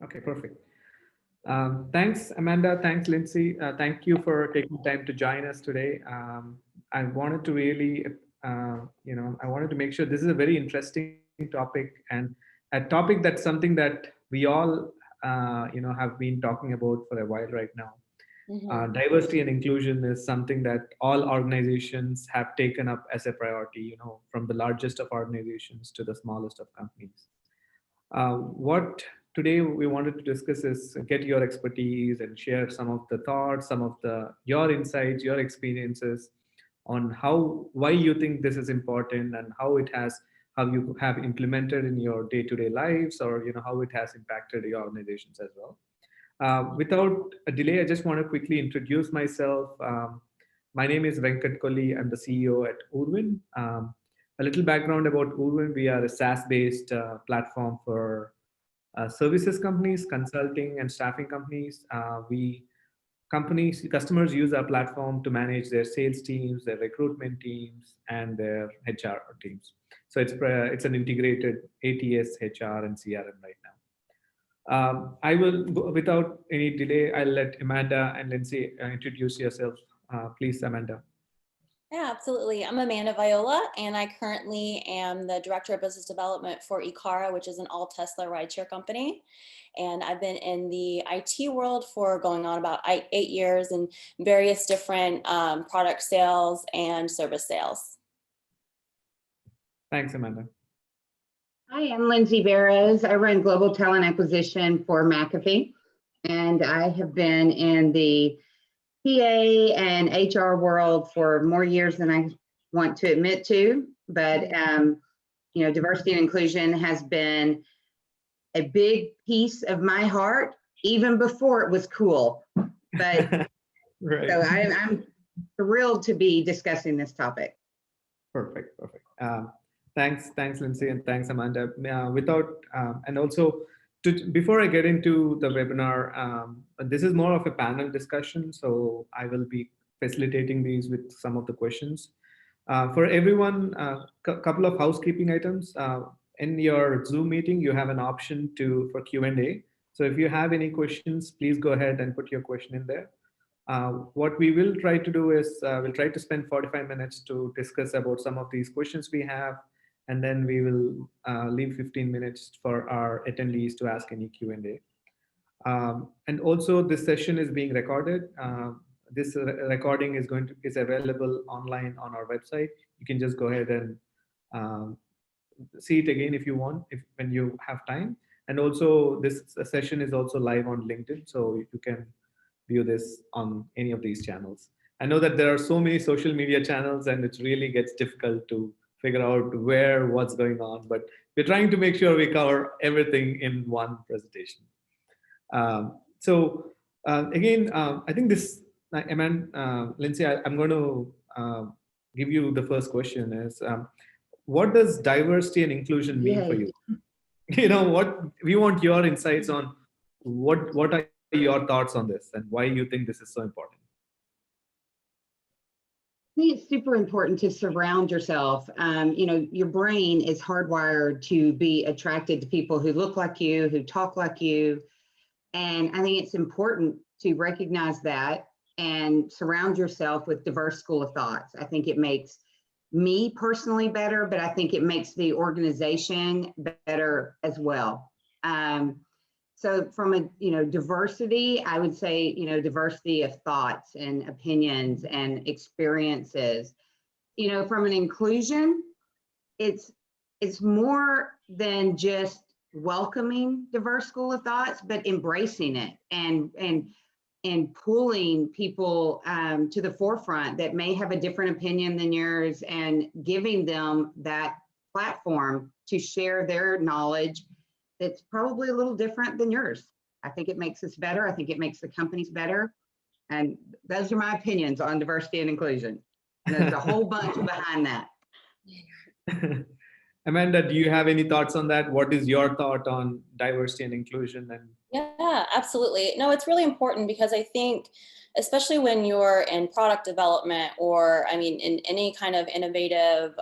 Okay, perfect. Thanks, Amanda. Thanks, Lindsay. Thank you for taking time to join us today. I wanted to really, I wanted to make sure this is a very interesting topic and a topic that's something that we all, have been talking about for a while right now. Hmm. Diversity and inclusion is something that all organizations have taken up as a priority, from the largest of organizations to the smallest of companies. What today we wanted to discuss is get your expertise and share some of the thoughts, some of the your insights, your experiences on why you think this is important and how you have implemented in your day-to-day lives, or how it has impacted your organizations as well. Without a delay, I just want to quickly introduce myself. My name is Venkat Kolli. I'm the CEO at Oorwin. A little background about Oorwin: we are a SaaS-based platform for services companies, consulting and staffing companies. Customers use our platform to manage their sales teams, their recruitment teams, and their HR teams. So it's an integrated ATS, HR, and CRM right now. I will, without any delay, I'll let Amanda and Lindsay introduce yourself. Please, Amanda. Yeah, absolutely. I'm Amanda Viola, and I currently am the Director of Business Development for Icara, which is an all Tesla rideshare company. And I've been in the IT world for going on about 8 years in various different product sales and service sales. Thanks, Amanda. Hi, I'm Lindsay Barrows. I run global talent acquisition for McAfee, and I have been in the PA and HR world for more years than I want to admit to. But diversity and inclusion has been a big piece of my heart, even before it was cool. But Right. So I'm thrilled to be discussing this topic. Perfect. Thanks, Lindsay, and thanks, Amanda. Without and also, before I get into the webinar, this is more of a panel discussion, so I will be facilitating these with some of the questions. For everyone, a couple of housekeeping items. In your Zoom meeting, you have an option for Q&A. So if you have any questions, please go ahead and put your question in there. What we will try to do is we'll try to spend 45 minutes to discuss about some of these questions we have, and then we will leave 15 minutes for our attendees to ask any Q&A. And also, this session is being recorded. This recording is available online on our website. You can just go ahead and see it again if you want, when you have time. And also, this session is also live on LinkedIn, so you can view this on any of these channels. I know that there are so many social media channels, and it really gets difficult to figure out what's going on, but we're trying to make sure we cover everything in one presentation. Again, I think this, Lindsay, I'm going to give you the first question is, what does diversity and inclusion mean for you? What we want your insights on what are your thoughts on this and why you think this is so important? I think it's super important to surround yourself. Your brain is hardwired to be attracted to people who look like you, who talk like you. And I think it's important to recognize that and surround yourself with diverse school of thoughts. I think it makes me personally better, but I think it makes the organization better as well. So from a diversity, I would say diversity of thoughts and opinions and experiences. From an inclusion, it's more than just welcoming diverse school of thoughts, but embracing it and pulling people to the forefront that may have a different opinion than yours, and giving them that platform to share their knowledge that's probably a little different than yours. I think it makes us better. I think it makes the companies better. And those are my opinions on diversity and inclusion. And there's a whole bunch behind that. Amanda, do you have any thoughts on that? What is your thought on diversity and inclusion? Yeah, absolutely. No, it's really important because I think especially when you're in product development or, I mean, in any kind of innovative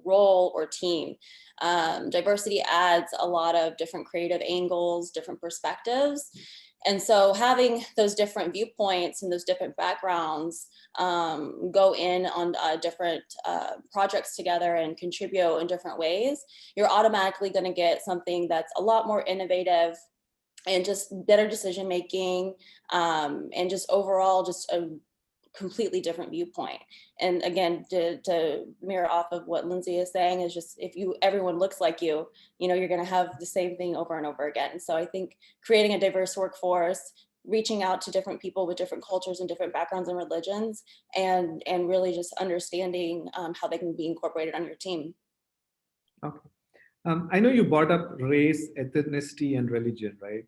role or team. Diversity adds a lot of different creative angles, different perspectives. And so having those different viewpoints and those different backgrounds go in on different projects together and contribute in different ways, you're automatically going to get something that's a lot more innovative and just better decision making, and just overall just a completely different viewpoint. And again, to mirror off of what Lindsay is saying, is just if everyone looks like you, you're going to have the same thing over and over again. So I think creating a diverse workforce, reaching out to different people with different cultures and different backgrounds and religions, and really just understanding how they can be incorporated on your team. Okay. I know you brought up race, ethnicity, and religion, right?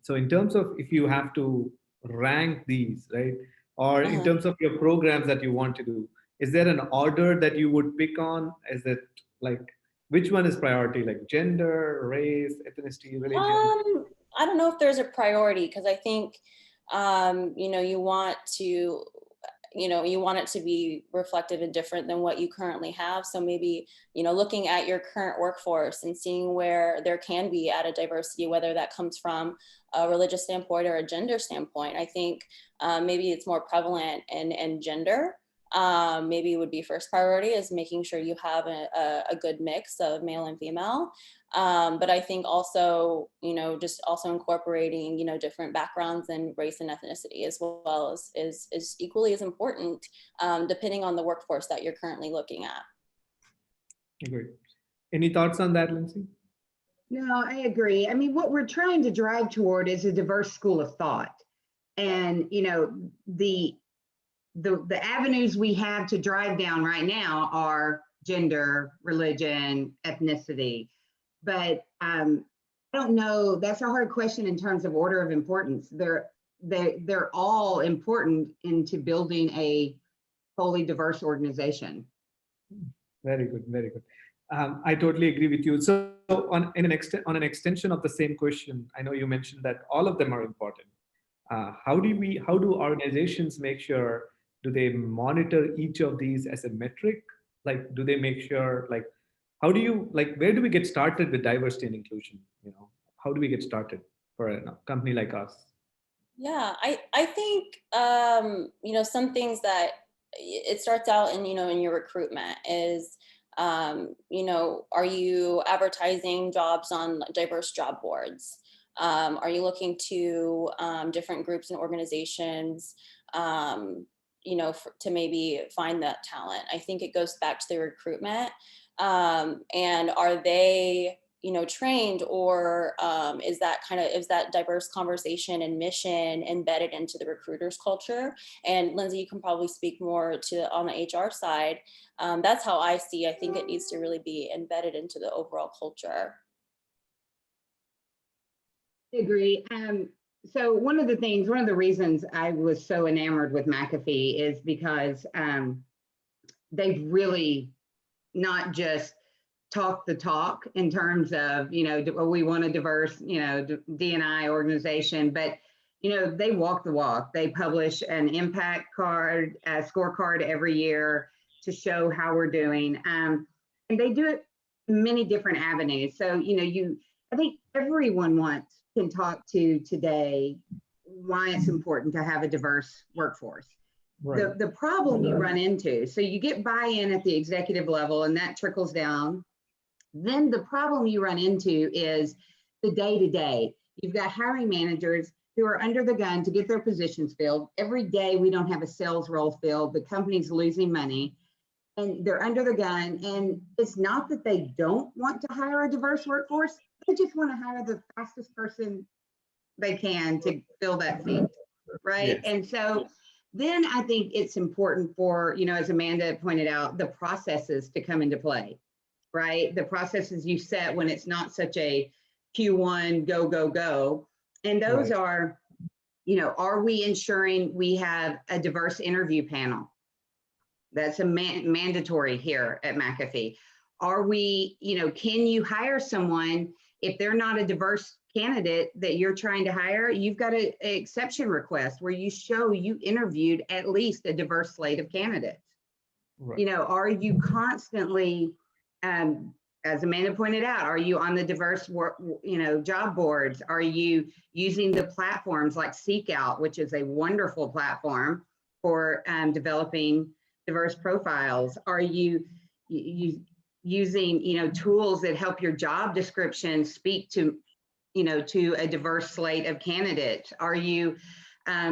So in terms of if you have to rank these, right, or in terms of your programs that you want to do, is there an order that you would pick on? Is it like, which one is priority, like gender, race, ethnicity, religion? I don't know if there's a priority, because I think, you want to, you want it to be reflective and different than what you currently have. So maybe, looking at your current workforce and seeing where there can be added diversity, whether that comes from a religious standpoint or a gender standpoint. I think maybe it's more prevalent in gender. Maybe it would be first priority is making sure you have a good mix of male and female. But I think also, just also incorporating, different backgrounds and race and ethnicity as well is equally as important, depending on the workforce that you're currently looking at. Great. Any thoughts on that, Lindsay? No, I agree. I mean, what we're trying to drive toward is a diverse school of thought. And, the avenues we have to drive down right now are gender, religion, ethnicity. But I don't know, that's a hard question in terms of order of importance. They're all important into building a wholly diverse organization. Very good, very good. I totally agree with you. So on an extension of the same question, I know you mentioned that all of them are important. How do organizations make sure, do they monitor each of these as a metric? Like, do they make sure, like, how do you, like, where do we get started with diversity and inclusion? How do we get started for a company like us? Yeah, I think, some things that it starts out in, in your recruitment is, are you advertising jobs on diverse job boards? Are you looking to different groups and organizations, to maybe find that talent? I think it goes back to the recruitment. And are they, trained, or is that diverse conversation and mission embedded into the recruiter's culture? And Lindsay, you can probably speak more to on the HR side. That's how I see. I think it needs to really be embedded into the overall culture. I agree. So one of the reasons I was so enamored with McAfee is because they've really not just talk the talk in terms of, we want a diverse, DE&I organization, but, they walk the walk. They publish an impact card, a scorecard every year to show how we're doing. And they do it in many different avenues. So, I think everyone can talk to today why it's important to have a diverse workforce. Right. The problem you run into, so you get buy-in at the executive level and that trickles down. Then the problem you run into is the day-to-day. You've got hiring managers who are under the gun to get their positions filled. Every day we don't have a sales role filled, the company's losing money and they're under the gun. And it's not that they don't want to hire a diverse workforce, they just want to hire the fastest person they can to fill that seat, right? Yes. And so then I think it's important for, as Amanda pointed out, the processes to come into play, right? The processes you set when it's not such a Q1 go, go, go. And those right. Are we ensuring we have a diverse interview panel? That's a mandatory here at McAfee. Are we, can you hire someone if they're not a diverse candidate that you're trying to hire, you've got an exception request where you show you interviewed at least a diverse slate of candidates. Right. You know, are you constantly, as Amanda pointed out, are you on the diverse work, you know, job boards? Are you using the platforms like Seek Out, which is a wonderful platform for developing diverse profiles? Are you using, you know, tools that help your job description speak to, you know, to a diverse slate of candidates? Are you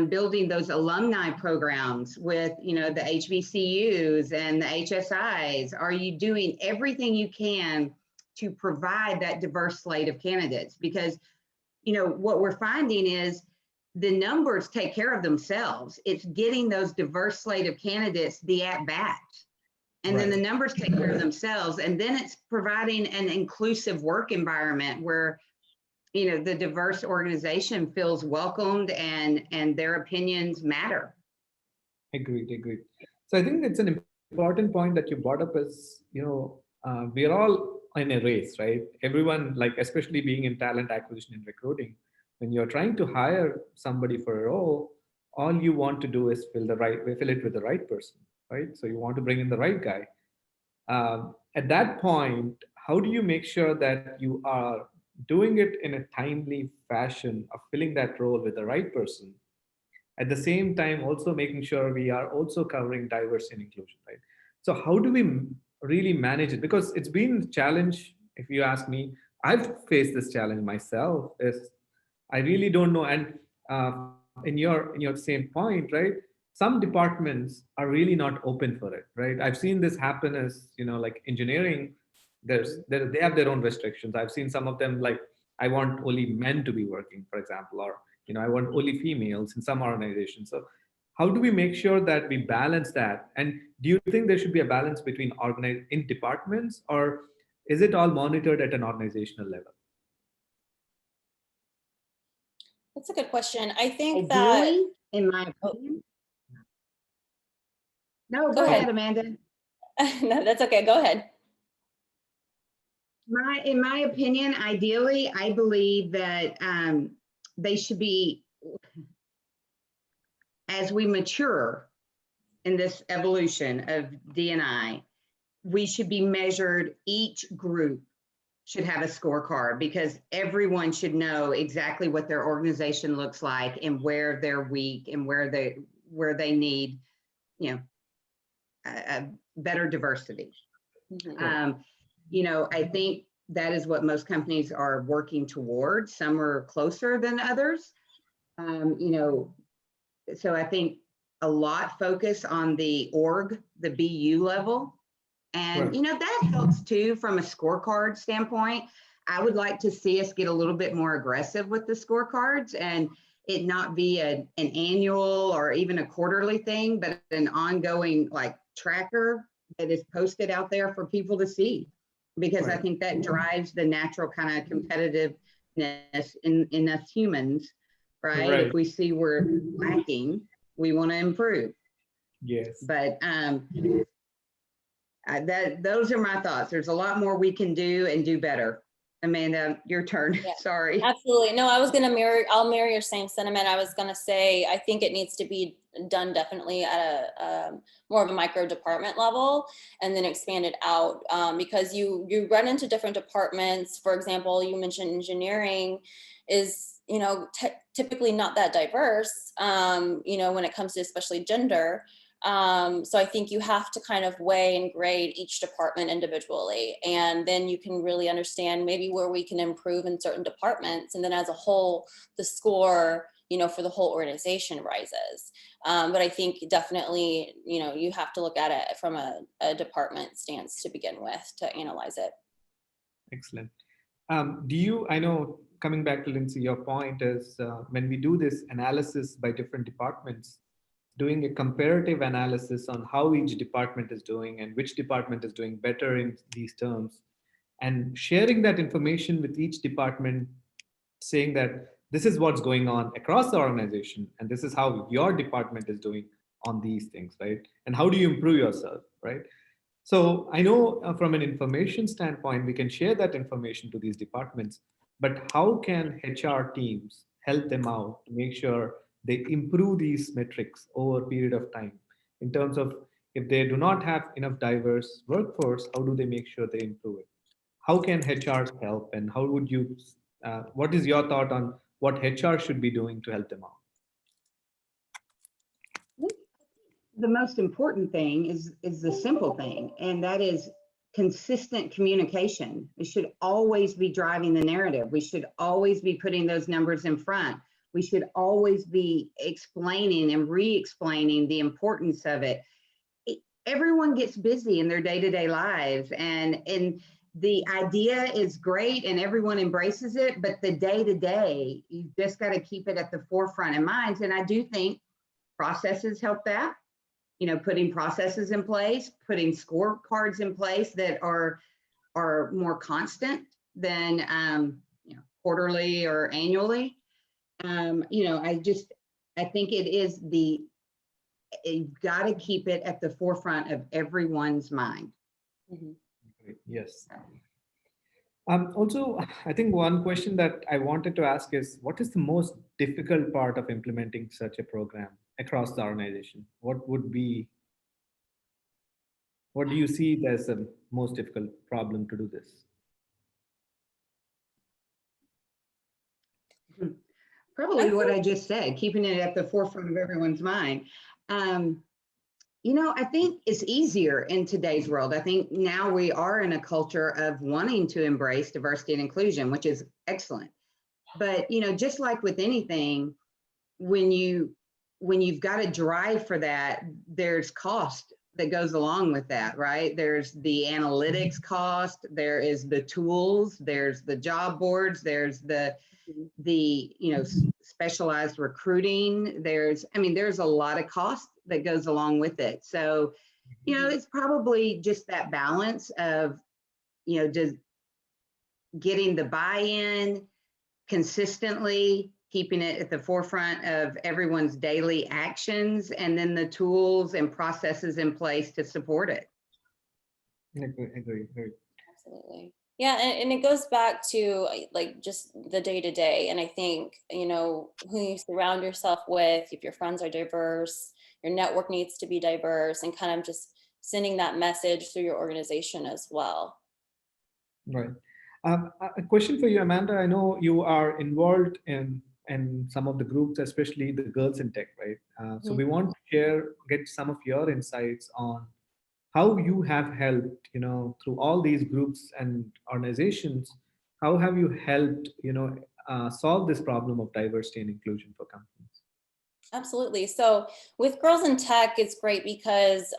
building those alumni programs with, you know, the HBCUs and the HSIs? Are you doing everything you can to provide that diverse slate of candidates? Because, you know, what we're finding is the numbers take care of themselves. It's getting those diverse slate of candidates the at-bats. And then the numbers take care of themselves. And then it's providing an inclusive work environment where, you know, the diverse organization feels welcomed and their opinions matter. Agreed. So I think it's an important point that you brought up is, you know, we are all in a race, right? Everyone, like, especially being in talent acquisition and recruiting, when you're trying to hire somebody for a role, all you want to do is fill it with the right person, right? So you want to bring in the right guy. At that point, how do you make sure that you are doing it in a timely fashion of filling that role with the right person? At the same time, also making sure we are also covering diversity and inclusion, right? So how do we really manage it? Because it's been a challenge, if you ask me. I've faced this challenge myself. Is I really don't know. And in your same point, right? Some departments are really not open for it, right? I've seen this happen as, you know, like engineering. They have their own restrictions. I've seen some of them like, I want only men to be working, for example, or, you know, I want only females in some organizations. So how do we make sure that we balance that? And do you think there should be a balance between in departments, or is it all monitored at an organizational level? That's a good question. I think that, Ideally, in my opinion. No, go ahead, Amanda. no, that's okay, go ahead. In my opinion, ideally, I believe that they should be, as we mature in this evolution of D&I, we should be measured, each group should have a scorecard, because everyone should know exactly what their organization looks like and where they're weak and where they need, you know, a better diversity. Mm-hmm. You know, I think that is what most companies are working towards. Some are closer than others. You know, so I think a lot focus on the org, the BU level. And, you know, that helps too from a scorecard standpoint. I would like to see us get a little bit more aggressive with the scorecards and it not be an annual or even a quarterly thing, but an ongoing like tracker that is posted out there for people to see, because I think that drives the natural kind of competitiveness in us humans, right? If we see we're lacking, we want to improve. Yes. But those are my thoughts. There's a lot more we can do and do better. Amanda, your turn. Yeah. Sorry. Absolutely. No, I'll mirror your same sentiment. I was going to say, I think it needs to be done definitely at a more of a micro department level and then expanded out, because you run into different departments. For example, you mentioned engineering is, you know, typically not that diverse, you know, when it comes to especially gender. So I think you have to kind of weigh and grade each department individually, and then you can really understand maybe where we can improve in certain departments. And then as a whole, the score, you know, for the whole organization rises. But I think definitely, you know, you have to look at it from a department stance to begin with to analyze it. Excellent. I know, coming back to Lindsay, your point is when we do this analysis by different departments, doing a comparative analysis on how each department is doing and which department is doing better in these terms, and sharing that information with each department, saying that this is what's going on across the organization and this is how your department is doing on these things, right? And how do you improve yourself, right? So I know from an information standpoint, we can share that information to these departments. but how can HR teams help them out to make sure they improve these metrics over a period of time in terms of if they do not have enough diverse workforce, how do they make sure they improve it? How can HR help, and how would you? What is your thought on what HR should be doing to help them out? The most important thing is the simple thing, and that is consistent communication. We should always be driving the narrative. We should always be putting those numbers in front. We should always be explaining and re-explaining the importance of it. Everyone gets busy in their day-to-day lives, and the idea is great and everyone embraces it, but the day-to-day, you just got to keep it at the forefront of minds. And I do think processes help that. You know, putting processes in place, putting scorecards in place that are more constant than quarterly or annually. I think you've got to keep it at the forefront of everyone's mind. Mm-hmm. Yes. Also, I think one question that I wanted to ask is, what is the most difficult part of implementing such a program across the organization? What do you see as the most difficult problem to do this? Probably what I just said, keeping it at the forefront of everyone's mind. I think it's easier in today's world. I think now we are in a culture of wanting to embrace diversity and inclusion, which is excellent. But, just like with anything, when you've got to drive for that, there's cost that goes along with that, right? There's the analytics cost, there is the tools, there's the job boards, there's the specialized recruiting. There's a lot of cost that goes along with it. So, it's probably just that balance of, just getting the buy-in consistently, keeping it at the forefront of everyone's daily actions, and then the tools and processes in place to support it. Agree. Absolutely. Yeah, and it goes back to like just the day to day. And I think, who you surround yourself with, if your friends are diverse, your network needs to be diverse, and kind of just sending that message through your organization as well. Right. A question for you, Amanda. I know you are involved in some of the groups, especially the Girls in Tech, right? So we want to get some of your insights on how you have helped, through all these groups and organizations, how have you helped, solve this problem of diversity and inclusion for companies? Absolutely. So with Girls in Tech, it's great because,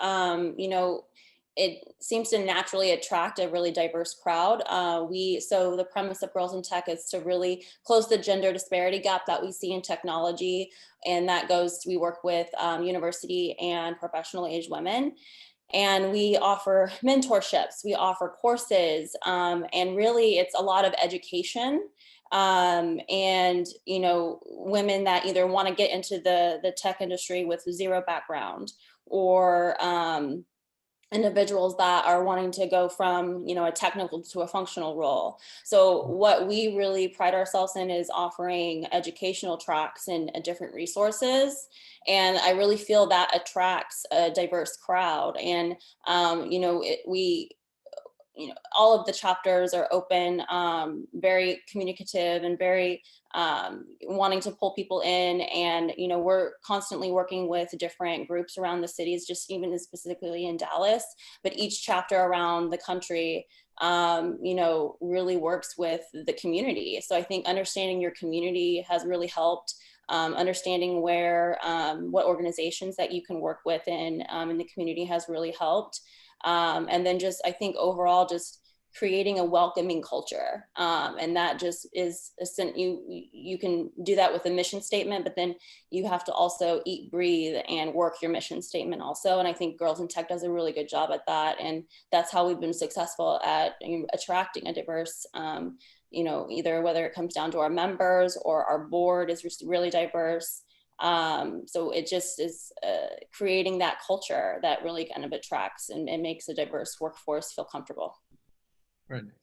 it seems to naturally attract a really diverse crowd. So the premise of Girls in Tech is to really close the gender disparity gap that we see in technology. And that we work with university and professional age women. And we offer mentorships, we offer courses, and really it's a lot of education. And women that either want to get into the tech industry with zero background, or individuals that are wanting to go from a technical to a functional role. So what we really pride ourselves in is offering educational tracks and different resources. And I really feel that attracts a diverse crowd. And all of the chapters are open, very communicative, and very wanting to pull people in. And, we're constantly working with different groups around the cities, just even specifically in Dallas, but each chapter around the country, really works with the community. So I think understanding your community has really helped. Understanding what organizations that you can work with in the community has really helped. And then I think overall, just creating a welcoming culture. And that just is, you can do that with a mission statement, but then you have to also eat, breathe, and work your mission statement also. And I think Girls in Tech does a really good job at that. And that's how we've been successful at attracting a diverse, either whether it comes down to our members or our board is just really diverse. So it just is creating that culture that really kind of attracts and makes a diverse workforce feel comfortable. Very nice.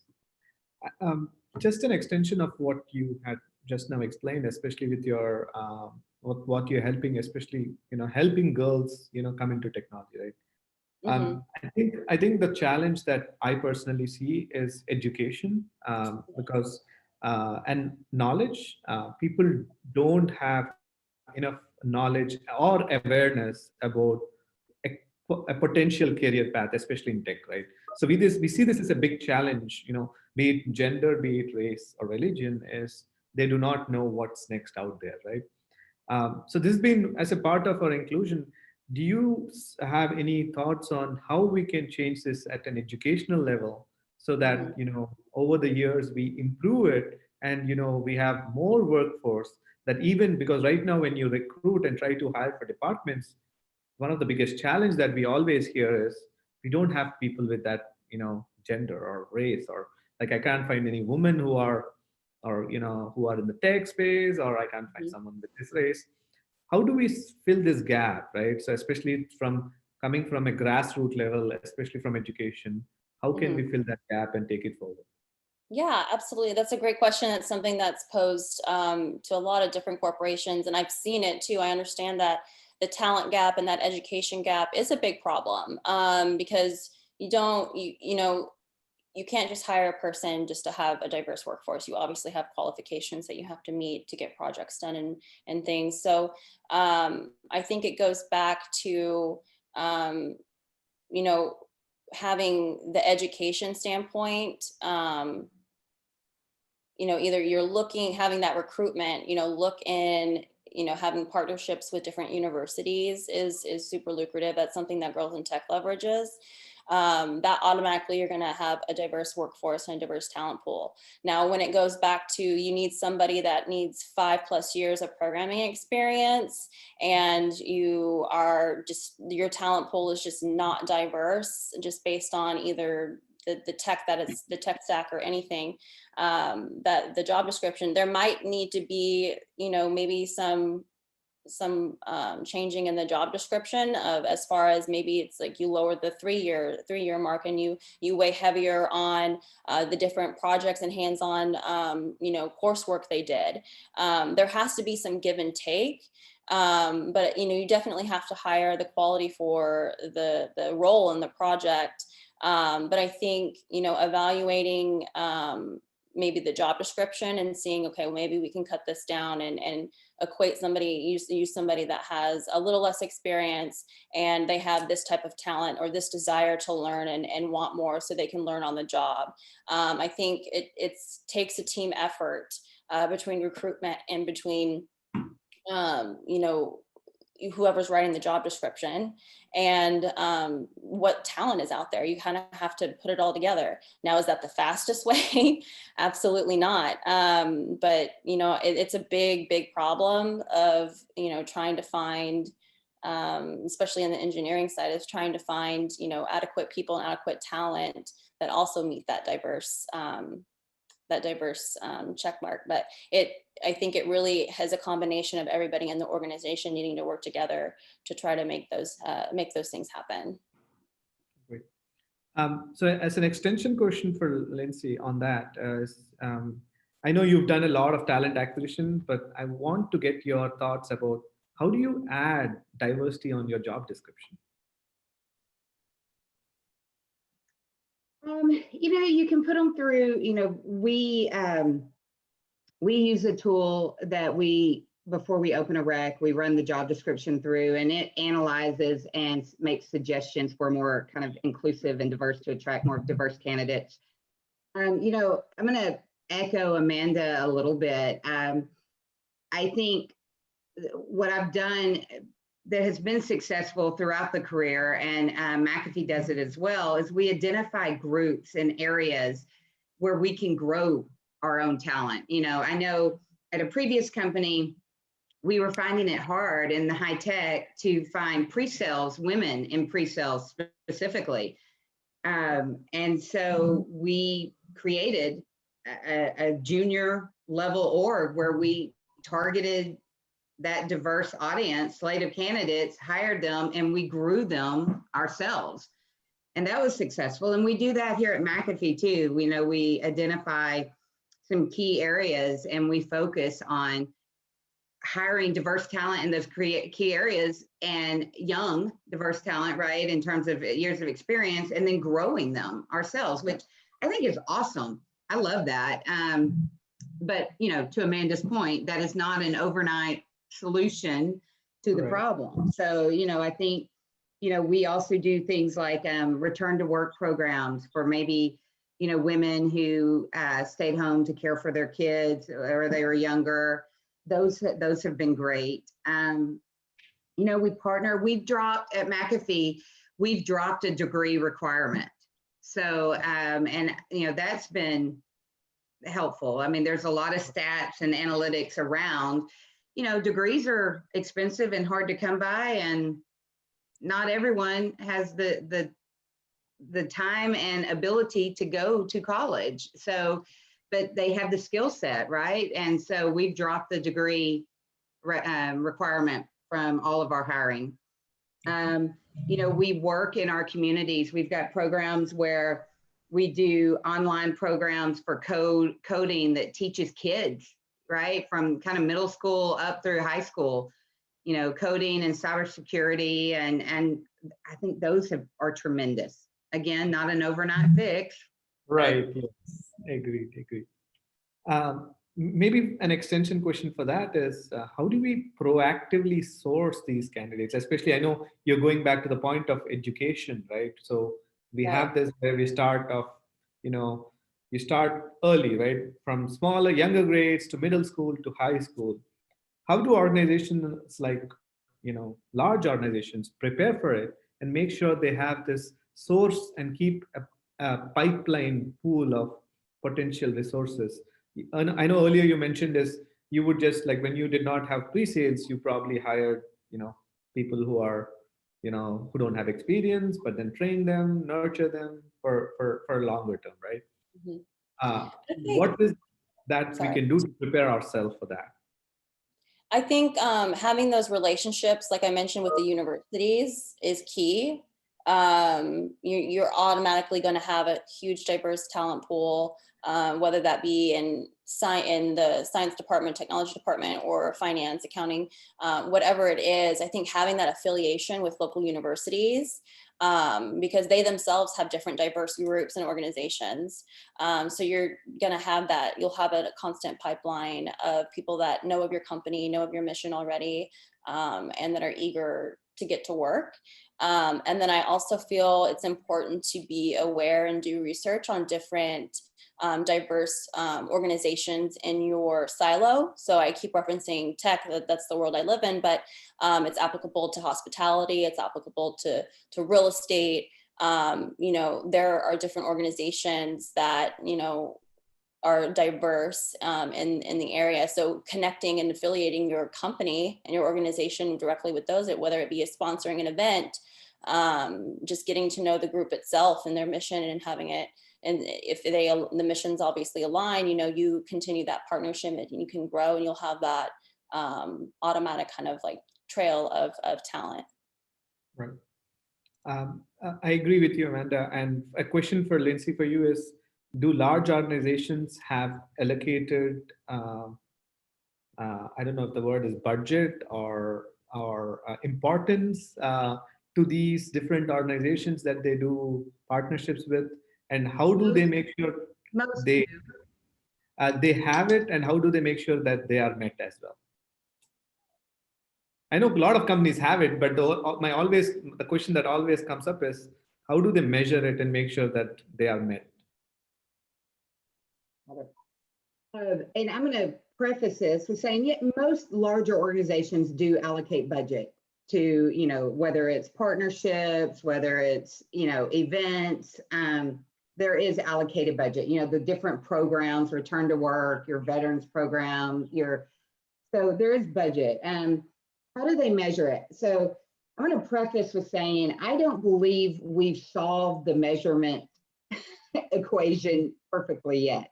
just an extension of what you had just now explained, especially with your what you're helping, especially helping girls come into technology, right? Hmm. I think the challenge that I personally see is education, because and knowledge. People don't have enough knowledge or awareness about a, a potential career path, especially in tech, right? So we see this as a big challenge. Be it gender, be it race or religion, is they do not know what's next out there, right? So this has been as a part of our inclusion. Do you have any thoughts on how we can change this at an educational level so that Hmm. over the years we improve it, and we have more workforce, that even because right now when you recruit and try to hire for departments, one of the biggest challenge that we always hear is we don't have people with that gender or race, or like I can't find any women who are, or who are in the tech space, or I can't find someone with this race. How do we fill this gap, right? So especially from coming from a grassroots level, especially from education, how can we Hmm. fill that gap and take it forward? Yeah, absolutely. That's a great question. It's something that's posed to a lot of different corporations, and I've seen it too. I understand that the talent gap and that education gap is a big problem, because you don't, you can't just hire a person just to have a diverse workforce. You obviously have qualifications that you have to meet to get projects done and things. So I think it goes back to, um, you know, having the education standpoint. Either you're looking, having that recruitment, look in, having partnerships with different universities is super lucrative. That's something that Girls in Tech leverages. That automatically you're going to have a diverse workforce and a diverse talent pool. Now, when it goes back to you need somebody that needs 5+ years of programming experience, and your talent pool is just not diverse, just based on either the tech, that it's the tech stack or anything, that the job description, there might need to be, maybe some changing in the job description, of as far as maybe it's like you lower the three year mark, and you weigh heavier on the different projects and hands-on coursework they did. There has to be some give and take. But you definitely have to hire the quality for the role in the project. But I think evaluating maybe the job description and seeing, okay, well, maybe we can cut this down and equate somebody, use somebody that has a little less experience and they have this type of talent or this desire to learn and want more, so they can learn on the job. I think it takes a team effort between recruitment and between whoever's writing the job description, and what talent is out there. You kind of have to put it all together. Now, is that the fastest way? Absolutely not. But it's a big problem of trying to find, especially in the engineering side, is trying to find adequate people and adequate talent that also meet that diverse check mark. But I think it really has a combination of everybody in the organization needing to work together to try to make those things happen. Great. So as an extension question for Lindsay on that, I know you've done a lot of talent acquisition, but I want to get your thoughts about how do you add diversity on your job description? You can put them through, we use a tool that before we open a rec, we run the job description through, and it analyzes and makes suggestions for more kind of inclusive and diverse, to attract more diverse candidates. I'm going to echo Amanda a little bit. I think what I've done that has been successful throughout the career, and McAfee does it as well, is we identify groups and areas where we can grow our own talent. I know at a previous company, we were finding it hard in the high tech to find pre-sales, women in pre-sales specifically. And so we created a junior level org where we targeted that diverse audience, slate of candidates, hired them, and we grew them ourselves. And that was successful. And we do that here at McAfee too. We identify some key areas, and we focus on hiring diverse talent in those key areas, and young diverse talent, right, in terms of years of experience, and then growing them ourselves, which I think is awesome. I love that. But to Amanda's point, that is not an overnight solution to the problem. So I think we also do things like return to work programs for maybe women who stayed home to care for their kids or they were younger. Those have been great. We've dropped at McAfee, we've dropped a degree requirement. So, and that's been helpful. I mean, there's a lot of stats and analytics around, degrees are expensive and hard to come by, and not everyone has the time and ability to go to college. So, but they have the skill set, right? And so we've dropped the degree requirement from all of our hiring. We work in our communities. We've got programs where we do online programs for coding that teaches kids, right? From kind of middle school up through high school, coding and cybersecurity. And I think those are tremendous. Again, not an overnight fix. Right. Yes. Agreed. Maybe an extension question for that is, how do we proactively source these candidates? Especially, I know you're going back to the point of education, right? So we have this where we start off, you start early, right? From smaller, younger grades to middle school to high school. How do organizations like, large organizations prepare for it and make sure they have this source and keep a pipeline pool of potential resources? I know earlier you mentioned is you would just like when you did not have pre-sales, you probably hired, people who are, who don't have experience, but then train them, nurture them for a longer term, right? What is that we can do to prepare ourselves for that? I think having those relationships, like I mentioned with the universities, is key. You're automatically going to have a huge diverse talent pool, whether that be in the science department, technology department, or finance, accounting, whatever it is. I think having that affiliation with local universities, because they themselves have different diverse groups and organizations. So you're going to have that, you'll have a constant pipeline of people that know of your company, know of your mission already, and that are eager to get to work. And then I also feel it's important to be aware and do research on different diverse organizations in your silo. So I keep referencing tech, that's the world I live in, but it's applicable to hospitality, it's applicable to real estate. There are different organizations that, are diverse in the area. So connecting and affiliating your company and your organization directly with those, whether it be sponsoring an event, just getting to know the group itself and their mission and having it. And if the missions obviously align, you continue that partnership and you can grow and you'll have that automatic kind of like trail of talent. Right. I agree with you, Amanda. And a question for Lindsay for you is, do large organizations have allocated, I don't know if the word is budget or importance to these different organizations that they do partnerships with? And how do they make sure they have it, and how do they make sure that they are met as well? I know a lot of companies have it, but the question that always comes up is, how do they measure it and make sure that they are met? And I'm going to preface this with saying, most larger organizations do allocate budget to, whether it's partnerships, whether it's, events, there is allocated budget, the different programs, return to work, your veterans program, so there is budget. How do they measure it? So I'm going to preface with saying, I don't believe we've solved the measurement equation perfectly yet.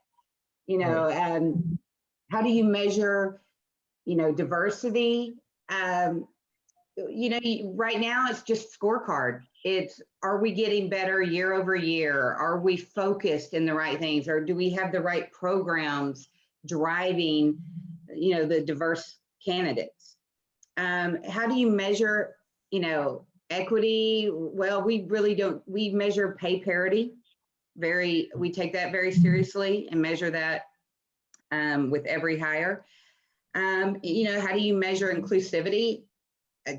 How do you measure, diversity? Right now it's just scorecard. It's, are we getting better year over year? Are we focused in the right things? Or do we have the right programs driving, you know, the diverse candidates? How do you measure, you know, equity? Well, we really don't, we measure pay parity. We take that very seriously and measure that with every hire. You know, how do you measure inclusivity?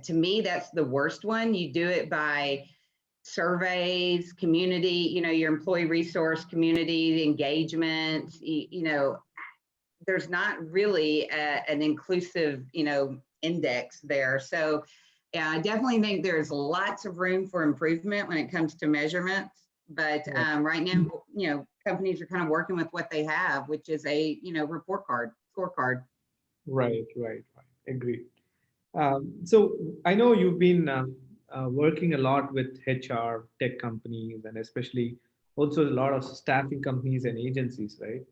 To me, that's the worst one. You do it by surveys, community, you know, your employee resource, community engagement, you know, there's not really an inclusive, you know, index there. So yeah, I definitely think there's lots of room for improvement when it comes to measurements. But right now, you know, companies are kind of working with what they have, which is a, you know, report card, scorecard. Right. Agreed. So I know you've been working a lot with HR tech companies and especially also a lot of staffing companies and agencies, right?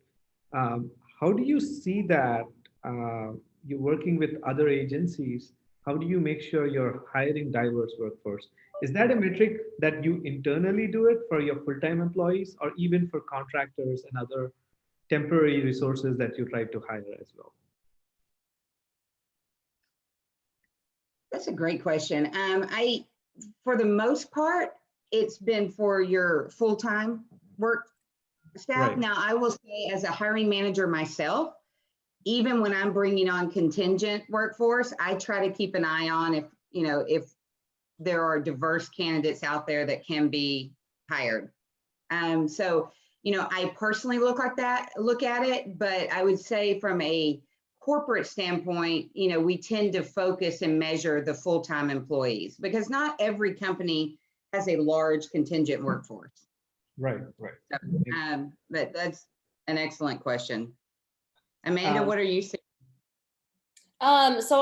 Um, how do you see that you're working with other agencies? How do you make sure you're hiring diverse workforce? Is that a metric that you internally do it for your full-time employees or even for contractors and other temporary resources that you try to hire as well? That's a great question. For the most part, it's been for your full-time work staff. Right. Now, I will say as a hiring manager myself, even when I'm bringing on contingent workforce, I try to keep an eye on if, you know, if there are diverse candidates out there that can be hired. So, you know, I personally look at it, but I would say from a corporate standpoint, you know, we tend to focus and measure the full-time employees because not every company has a large contingent workforce. Right. So, but that's an excellent question. Amanda, what are you saying? So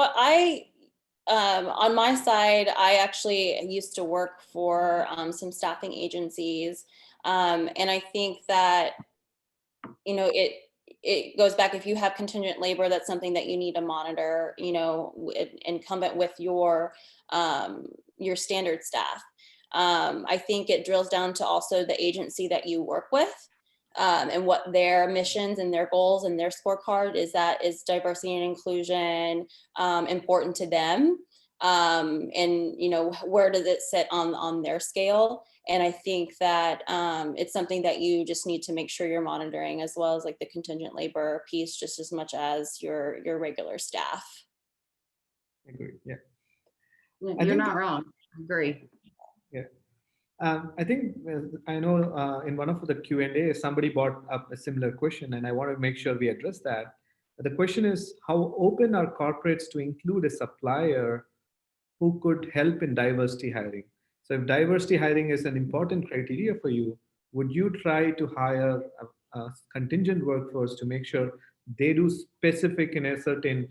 on my side, I actually used to work for some staffing agencies. And I think that, you know, it goes back, if you have contingent labor, that's something that you need to monitor, you know, incumbent with your standard staff. I think it drills down to also the agency that you work with. And what their missions and their goals and their scorecard is, that is diversity and inclusion important to them, and you know, where does it sit on their scale? And I think that it's something that you just need to make sure you're monitoring, as well as like the contingent labor piece, just as much as your regular staff. Agree. Yeah. You're not wrong. I agree. Yeah. I think I know in one of the Q&A, somebody brought up a similar question, and I want to make sure we address that. The question is, how open are corporates to include a supplier who could help in diversity hiring? So if diversity hiring is an important criteria for you, would you try to hire a contingent workforce to make sure they do specific in a certain,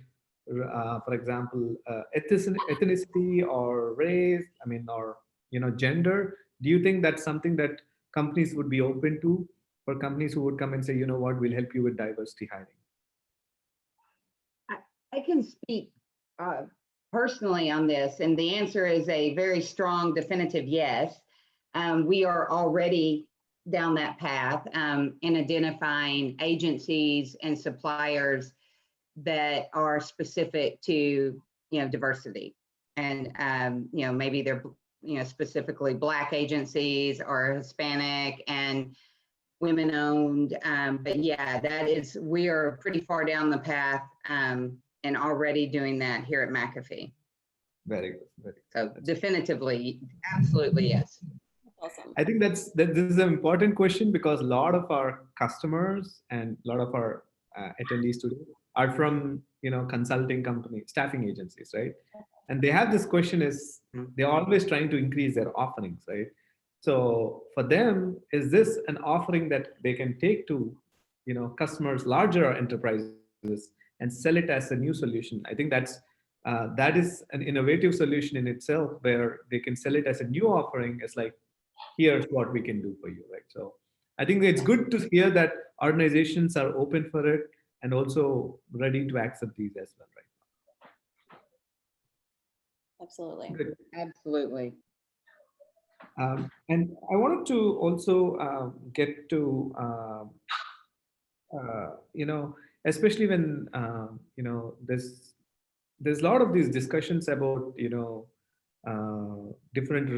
for example, ethnicity or race, I mean, or, you know, gender? Do you think that's something that companies would be open to, for companies who would come and say, you know what, we'll help you with diversity hiring? I can speak personally on this, and the answer is a very strong, definitive yes. We are already down that path in identifying agencies and suppliers that are specific to, you know, diversity, and you know, maybe they're, you know, specifically Black agencies or Hispanic and women owned. But yeah, that is, we are pretty far down the path and already doing that here at McAfee. Very good. Very good. So definitively, absolutely yes. Awesome. I think this is an important question because a lot of our customers and a lot of our attendees today are from, you know, consulting companies, staffing agencies, right? And they have this question is they're always trying to increase their offerings, right? So for them, is this an offering that they can take to, you know, customers, larger enterprises, and sell it as a new solution? I think that is an innovative solution in itself, where they can sell it as a new offering. It's like, here's what we can do for you, right? So I think it's good to hear that organizations are open for it and also ready to accept these as well, right? Absolutely. Good. Absolutely. And I wanted to also get to, especially when, there's a lot of these discussions about, different,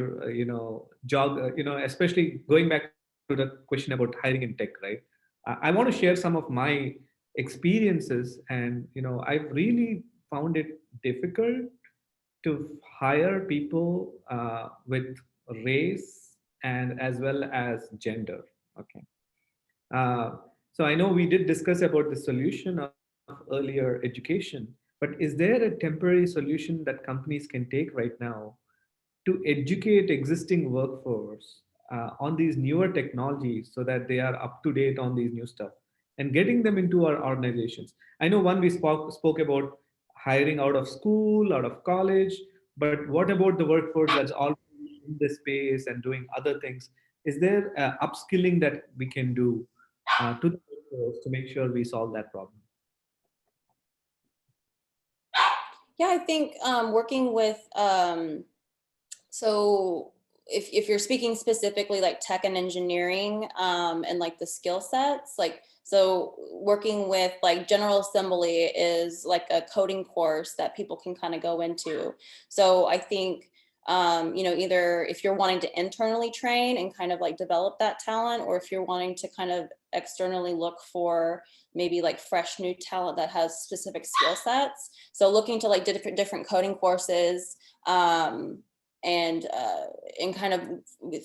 job, especially going back to the question about hiring in tech, right? I want to share some of my experiences, and, I've really found it difficult to hire people with race and as well as gender. Okay. Uh, so I know we did discuss about the solution of earlier education, but is there a temporary solution that companies can take right now to educate existing workforce on these newer technologies so that they are up to date on these new stuff and getting them into our organizations? I know one we spoke about hiring out of school, out of college, but what about the workforce that's already in this space and doing other things? Is there upskilling that we can do to the workforce to make sure we solve that problem? Yeah, I think working with, so if you're speaking specifically like tech and engineering and like the skill sets, like, so working with like General Assembly is like a coding course that people can kind of go into. So I think, either if you're wanting to internally train and kind of like develop that talent, or if you're wanting to kind of externally look for maybe like fresh new talent that has specific skill sets. So looking to like different coding courses, and kind of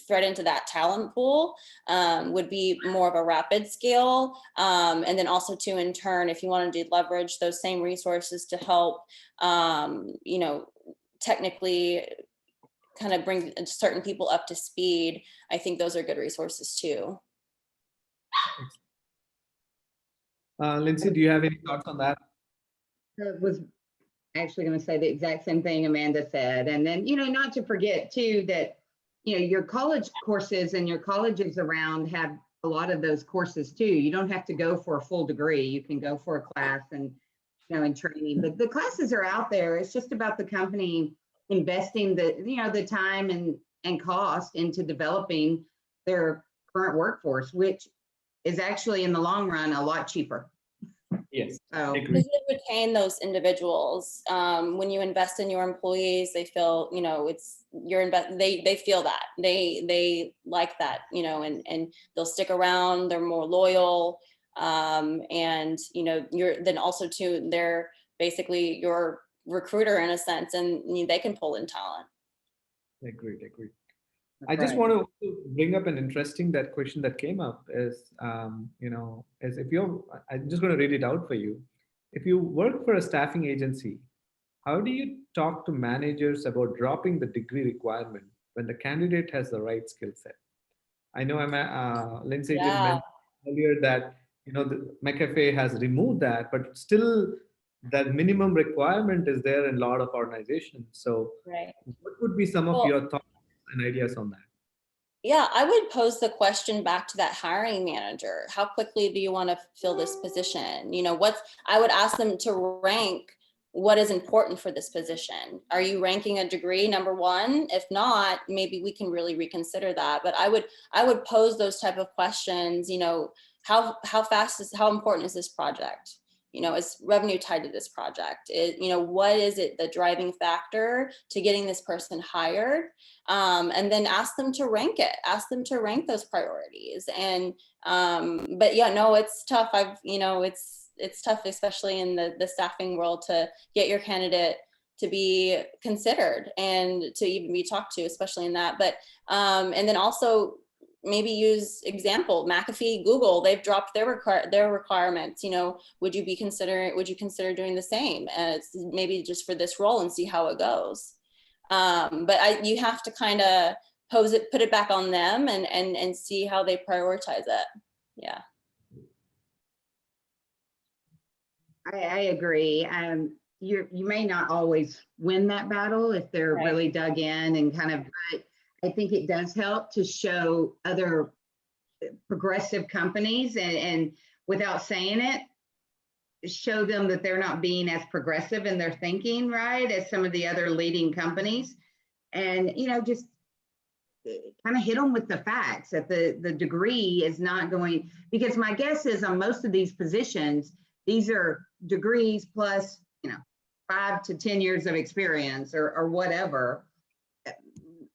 thread into that talent pool would be more of a rapid scale. And then also to, in turn, if you wanted to leverage those same resources to help, technically kind of bring certain people up to speed, I think those are good resources too. Lindsay, do you have any thoughts on that? I was actually going to say the exact same thing Amanda said. And then, not to forget too, that, your college courses and your colleges around have a lot of those courses too. You don't have to go for a full degree. You can go for a class and, and training, but the classes are out there. It's just about the company investing the time and cost into developing their current workforce, which is actually in the long run a lot cheaper. Yes. So, Because you retain those individuals. When you invest in your employees, they feel, it's your they feel that they like that, and they'll stick around. They're more loyal, and you're then also too, they're basically your recruiter in a sense, and they can pull in talent. Agreed. I just want to bring up an interesting question that came up is, is if you're, I'm just going to read it out for you. If you work for a staffing agency, how do you talk to managers about dropping the degree requirement when the candidate has the right skill set? I know Lindsay did Yeah. mention earlier that, the McAfee has removed that, but still that minimum requirement is there in a lot of organizations. So Right. what would be some of Well, your thoughts and ideas on that? yeah, I would pose the question back to that hiring manager. How quickly do you want to fill this position? I would ask them to rank what is important for this position. Are you ranking a degree number one? If not, maybe we can really reconsider that. But I would pose those type of questions, how important is this project? Is revenue tied to this project? What is it, the driving factor to getting this person hired? And then ask them to rank it, ask them to rank those priorities. And, but yeah, no, it's tough. It's tough, especially in the staffing world, to get your candidate to be considered and to even be talked to, especially in that. But, and then also maybe use example, McAfee, Google, they've dropped their requirements. Would you consider doing the same? Maybe just for this role and see how it goes. But you have to kind of put it back on them and see how they prioritize it. Yeah. I agree. You may not always win that battle if they're Right. really dug in and kind of, but I think it does help to show other progressive companies and without saying it, show them that they're not being as progressive in their thinking, right, as some of the other leading companies. And, just kind of hit them with the facts that the degree is not going, because my guess is on most of these positions, these are degrees plus, 5 to 10 years of experience or whatever.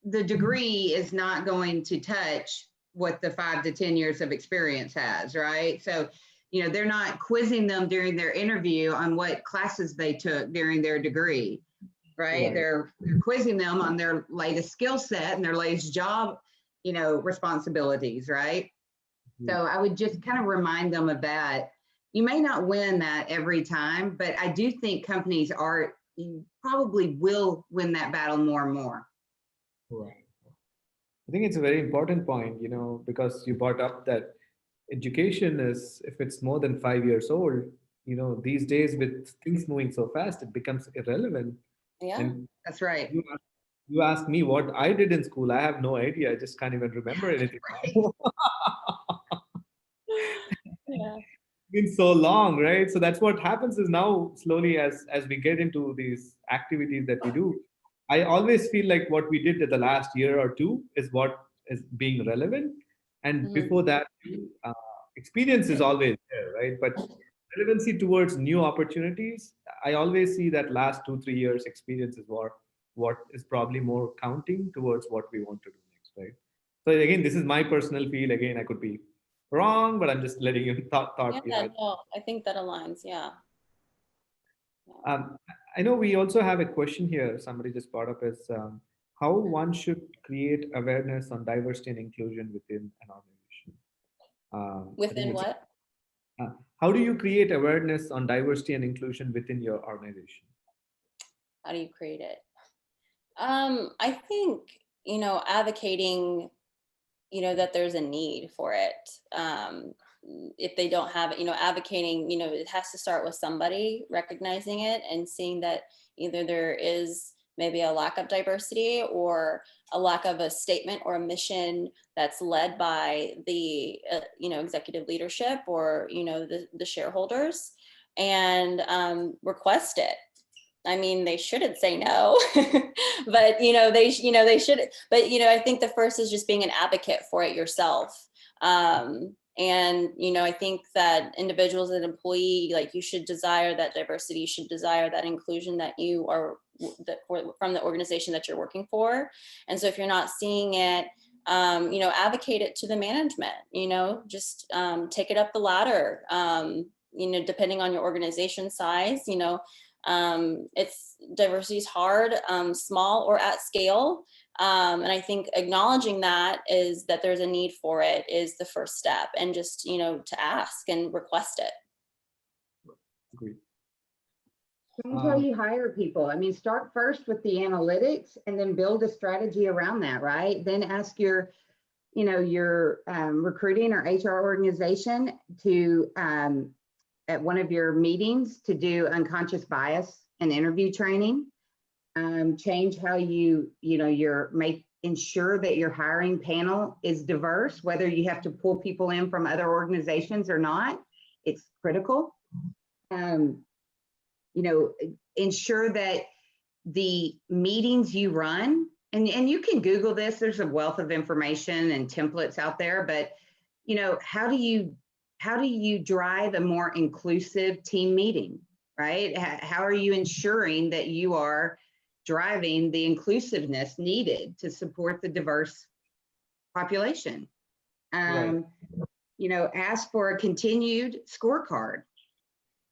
The degree is not going to touch what the 5 to 10 years of experience has, right? So, they're not quizzing them during their interview on what classes they took during their degree, right? They're quizzing them on their latest skill set and their latest job, responsibilities, right? So I would just kind of remind them of that. You may not win that every time, but I do think companies probably will win that battle more and more. Right. I think it's a very important point, because you brought up that education is, if it's more than 5 years old, these days with things moving so fast, it becomes irrelevant. Yeah. And That's right. you ask me what I did in school, I have no idea. I just can't even remember anything. Right. Yeah. Been so long, right? So that's what happens is now slowly as we get into these activities that we do, I always feel like what we did in the last year or two is what is being relevant. And Mhm. before that, uh, experience is always there, right? But relevancy towards new opportunities, I always see that last 2 3 years experience is what is probably more counting towards what we want to do next, right? So again, this is my personal feel. Again, I could be wrong, but I'm just letting you thought Yeah, behind. no, I think that aligns. Yeah. Um, I know we also have a question here. Somebody just brought up is how one should create awareness on diversity and inclusion within an organization. I think Within it's what? how do you create awareness on diversity and inclusion within your organization? How do you create it? I think, advocating, that there's a need for it. If they don't have it, advocating, it has to start with somebody recognizing it and seeing that either there is maybe a lack of diversity or a lack of a statement or a mission that's led by the, executive leadership or, the shareholders, and request it. I mean, they shouldn't say no, but they should. But I think the first is just being an advocate for it yourself. And I think that individuals as an employee, like, you should desire that diversity, you should desire that inclusion that you are from the organization that you're working for. And so if you're not seeing it, advocate it to the management. Just take it up the ladder. Depending on your organization size, it's diversity is hard, small or at scale. And I think acknowledging that there's a need for it is the first step, and just, to ask and request it. Agreed. Change how you hire people. I mean, start first with the analytics and then build a strategy around that, right? Then ask your recruiting or HR organization to, at one of your meetings, to do unconscious bias and interview training. Change how ensure that your hiring panel is diverse, whether you have to pull people in from other organizations or not. It's critical. Ensure that the meetings you run, and you can Google this, there's a wealth of information and templates out there, but how do you drive a more inclusive team meeting, right? How are you ensuring that you are driving the inclusiveness needed to support the diverse population? Right. Ask for a continued scorecard.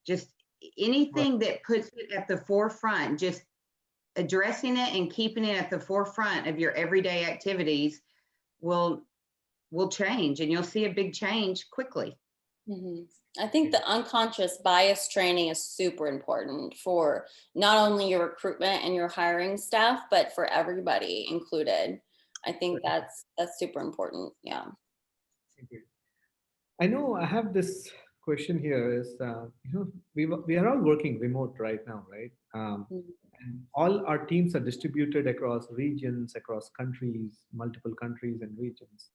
Just anything that puts it at the forefront, just addressing it and keeping it at the forefront of your everyday activities will change, and you'll see a big change quickly. Mm-hmm. I think the unconscious bias training is super important for not only your recruitment and your hiring staff, but for everybody included. I think that's super important. Yeah. Agreed. I know I have this question here is, we are all working remote right now, right? Mhm. And all our teams are distributed across regions, across countries, multiple countries and regions.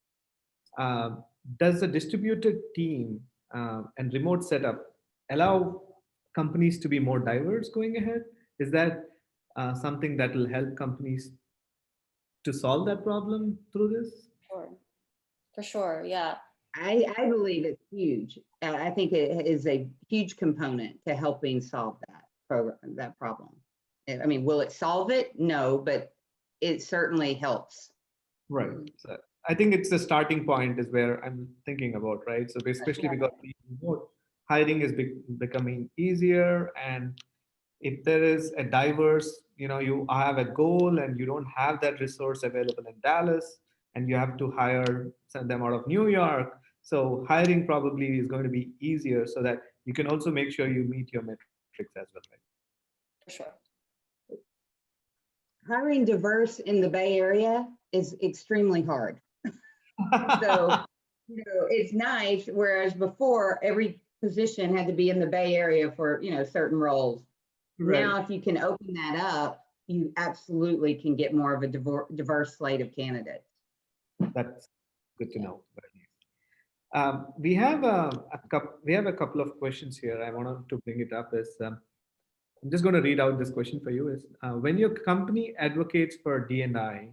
Does a distributed team and remote setup allow companies to be more diverse going ahead? Is that something that will help companies to solve that problem through this? Sure. For sure. Yeah. I believe it's huge. I think it is a huge component to helping solve that problem. I mean, will it solve it? No, but it certainly helps. Right. So I think it's the starting point is where I'm thinking about, right? So especially because remote hiring is becoming easier, and if there is a diverse, you have a goal and you don't have that resource available in Dallas, and you have to send them out of New York. So hiring probably is going to be easier so that you can also make sure you meet your metrics as well, For sure. Hiring diverse in the Bay Area is extremely hard. right? So, it's nice, whereas before every position had to be in the Bay Area for, certain roles. Right. Now, if you can open that up, you absolutely can get more of a diverse slate of candidates. That's good to know. We have a couple of questions here. I wanted to bring it up. I'm just going to read out this question for you. Is when your company advocates for DNI,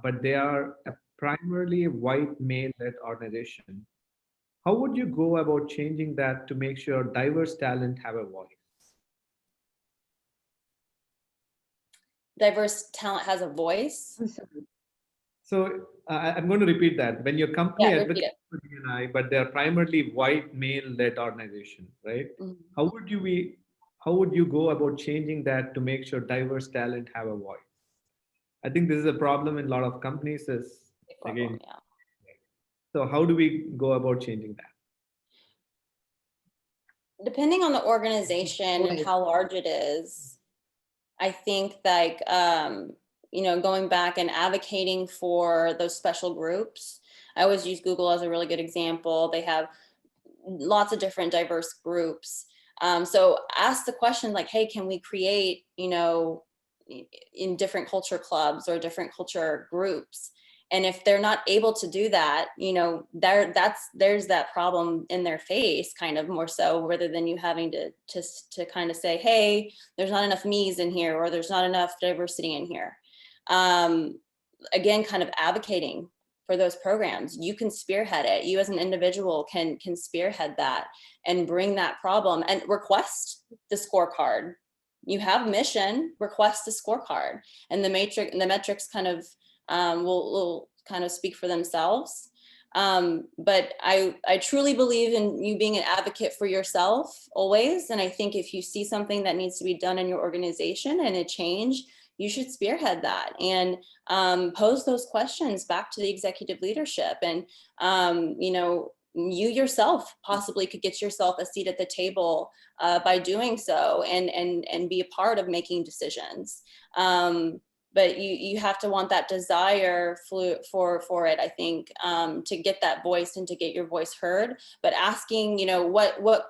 but they are a primarily white male-led organization, how would you go about changing that to make sure diverse talent have a voice? Diverse talent has a voice. So I'm going to repeat that. When your company Yeah, repeat advocates it. for DNI, but they're primarily white male-led organization, right? Mhm. How would you go about changing that to make sure diverse talent have a voice? I think this is a problem in a lot of companies. Is Big problem, again, yeah. so how do we go about changing that? Depending on the organization and how large it is, I think like, going back and advocating for those special groups. I always use Google as a really good example. They have lots of different diverse groups. So ask the question like, hey, can we create, in different culture clubs or different culture groups? And if they're not able to do that, there's that problem in their face, kind of more so, rather than you having to kind of say, hey, there's not enough me's in here, or there's not enough diversity in here. Again, kind of advocating for those programs. You can spearhead it. You as an individual can spearhead that and bring that problem and request the scorecard. You have mission, request the scorecard, and the metrics kind of will kind of speak for themselves. But I truly believe in you being an advocate for yourself always. And I think if you see something that needs to be done in your organization and a change, you should spearhead that and pose those questions back to the executive leadership. And, you yourself possibly could get yourself a seat at the table by doing so and be a part of making decisions. But you have to want that desire for it, I think, to get that voice and to get your voice heard. But asking, what